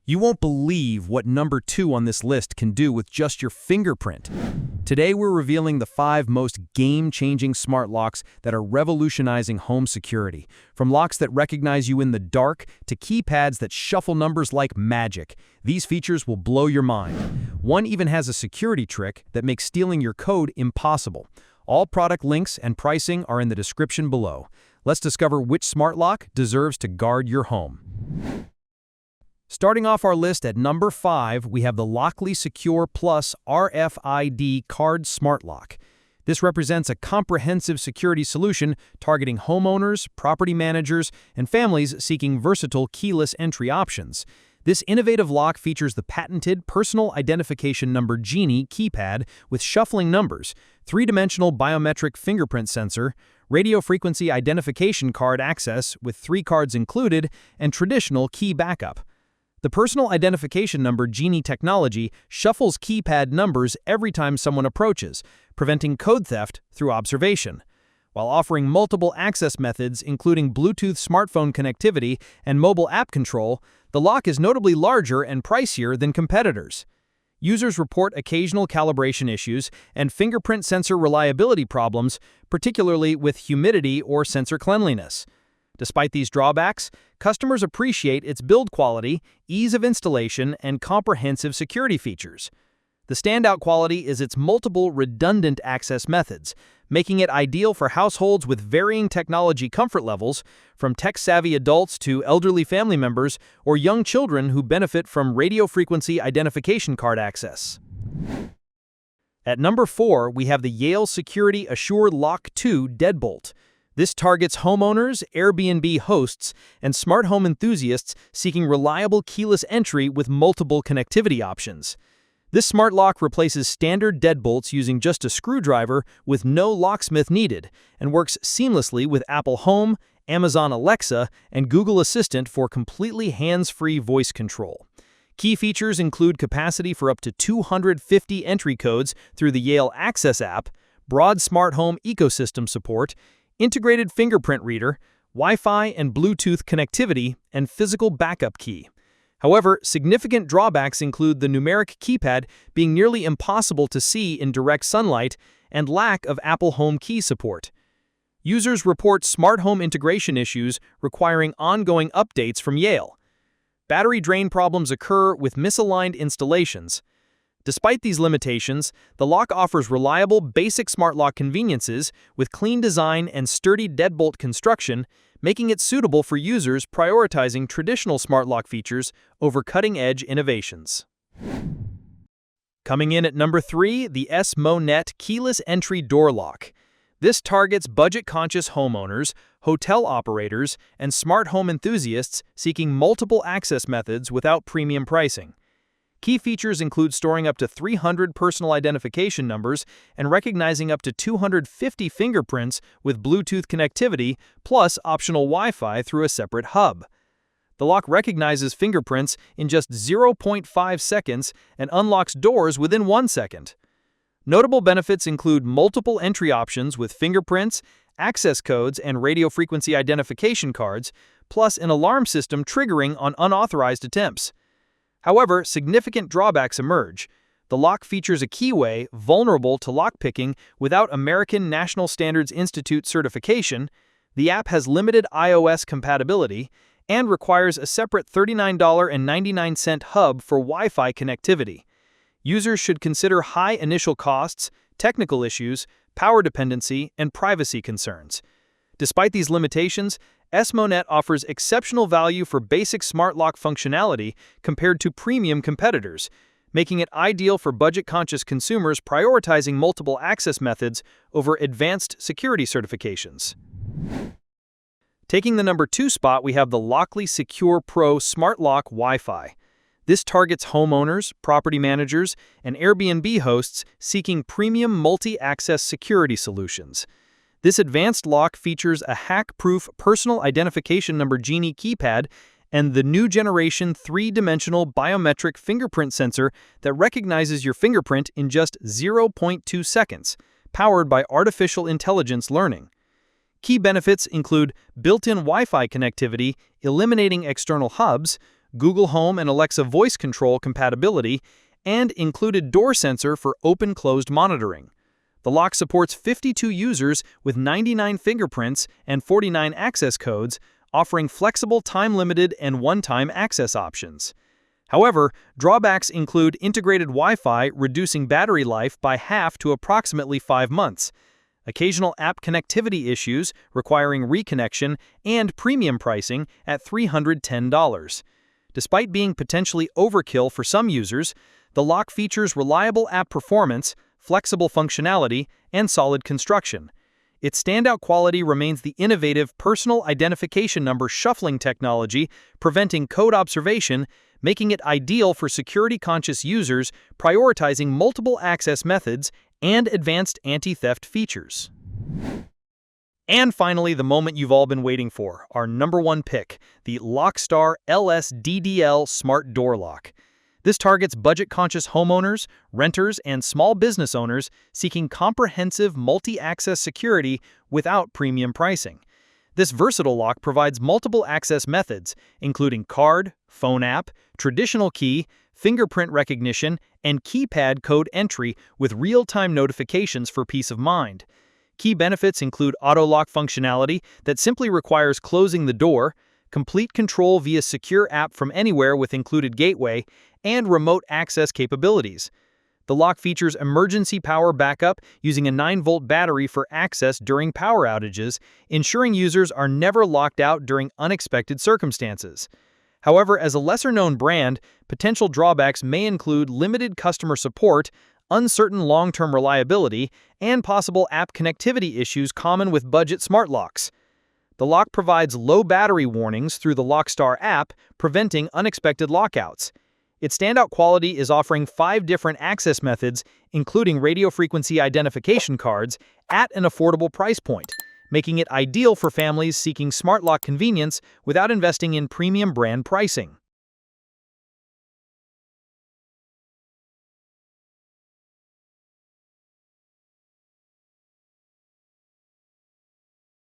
You won't believe what number 2 on this list can do with just your fingerprint. Today we're revealing the 5 most game-changing smart locks that are revolutionizing home security. From locks that recognize you in the dark to keypads that shuffle numbers like magic, these features will blow your mind. One even has a security trick that makes stealing your code impossible. All product links and pricing are in the description below. Let's discover which smart lock deserves to guard your home. Starting off our list at number 5, we have the Lockly Secure Plus RFID Card Smart Lock. This represents a comprehensive security solution targeting homeowners, property managers, and families seeking versatile keyless entry options. This innovative lock features the patented Personal Identification Number Genie keypad with shuffling numbers, 3-dimensional biometric fingerprint sensor, radio frequency identification card access with 3 cards included, and traditional key backup. The Personal Identification Number Genie technology shuffles keypad numbers every time someone approaches, preventing code theft through observation. While offering multiple access methods including Bluetooth smartphone connectivity and mobile app control, the lock is notably larger and pricier than competitors. Users report occasional calibration issues and fingerprint sensor reliability problems, particularly with humidity or sensor cleanliness. Despite these drawbacks, customers appreciate its build quality, ease of installation, and comprehensive security features. The standout quality is its multiple redundant access methods, making it ideal for households with varying technology comfort levels, from tech-savvy adults to elderly family members or young children who benefit from radio frequency identification card access. At number 4, we have the Yale Security Assure Lock 2 Deadbolt. This targets homeowners, Airbnb hosts, and smart home enthusiasts seeking reliable keyless entry with multiple connectivity options. This smart lock replaces standard deadbolts using just a screwdriver with no locksmith needed, and works seamlessly with Apple Home, Amazon Alexa, and Google Assistant for completely hands-free voice control. Key features include capacity for up to 250 entry codes through the Yale Access app, broad smart home ecosystem support, integrated fingerprint reader, Wi-Fi and Bluetooth connectivity, and physical backup key. However, significant drawbacks include the numeric keypad being nearly impossible to see in direct sunlight and lack of Apple Home key support. Users report smart home integration issues requiring ongoing updates from Yale. Battery drain problems occur with misaligned installations. Despite these limitations, the lock offers reliable basic smart lock conveniences with clean design and sturdy deadbolt construction, making it suitable for users prioritizing traditional smart lock features over cutting-edge innovations. Coming in at number 3, the SMONET Keyless Entry Door Lock. This targets budget-conscious homeowners, hotel operators, and smart home enthusiasts seeking multiple access methods without premium pricing. Key features include storing up to 300 personal identification numbers and recognizing up to 250 fingerprints with Bluetooth connectivity, plus optional Wi-Fi through a separate hub. The lock recognizes fingerprints in just 0.5 seconds and unlocks doors within 1 second. Notable benefits include multiple entry options with fingerprints, access codes, and radio frequency identification cards, plus an alarm system triggering on unauthorized attempts. However, significant drawbacks emerge. The lock features a keyway vulnerable to lockpicking without American National Standards Institute certification, the app has limited iOS compatibility, and requires a separate $39.99 hub for Wi-Fi connectivity. Users should consider high initial costs, technical issues, power dependency, and privacy concerns. Despite these limitations, SMONET offers exceptional value for basic smart lock functionality compared to premium competitors, making it ideal for budget-conscious consumers prioritizing multiple access methods over advanced security certifications. Taking the number 2 spot, we have the Lockly Secure Pro Smart Lock Wi-Fi. This targets homeowners, property managers, and Airbnb hosts seeking premium multi-access security solutions. This advanced lock features a hack-proof Personal Identification Number Genie keypad and the new generation 3-dimensional biometric fingerprint sensor that recognizes your fingerprint in just 0.2 seconds, powered by artificial intelligence learning. Key benefits include built-in Wi-Fi connectivity, eliminating external hubs, Google Home and Alexa voice control compatibility, and included door sensor for open-closed monitoring. The lock supports 52 users with 99 fingerprints and 49 access codes, offering flexible time-limited and one-time access options. However, drawbacks include integrated Wi-Fi reducing battery life by half to approximately 5 months, occasional app connectivity issues requiring reconnection, and premium pricing at $310. Despite being potentially overkill for some users, the lock features reliable app performance, flexible functionality, and solid construction. Its standout quality remains the innovative personal identification number shuffling technology, preventing code observation, making it ideal for security-conscious users prioritizing multiple access methods and advanced anti-theft features. And finally, the moment you've all been waiting for, our #1 pick, the LOCKSTAR LS-SDL Smart Door Lock. This targets budget-conscious homeowners, renters, and small business owners seeking comprehensive multi-access security without premium pricing. This versatile lock provides multiple access methods, including card, phone app, traditional key, fingerprint recognition, and keypad code entry with real-time notifications for peace of mind. Key benefits include auto-lock functionality that simply requires closing the door, complete control via secure app from anywhere with included gateway, and remote access capabilities. The lock features emergency power backup using a 9-volt battery for access during power outages, ensuring users are never locked out during unexpected circumstances. However, as a lesser-known brand, potential drawbacks may include limited customer support, uncertain long-term reliability, and possible app connectivity issues common with budget smart locks. The lock provides low battery warnings through the LOCKSTAR app, preventing unexpected lockouts. Its standout quality is offering 5 different access methods, including radio frequency identification cards, at an affordable price point, making it ideal for families seeking smart lock convenience without investing in premium brand pricing.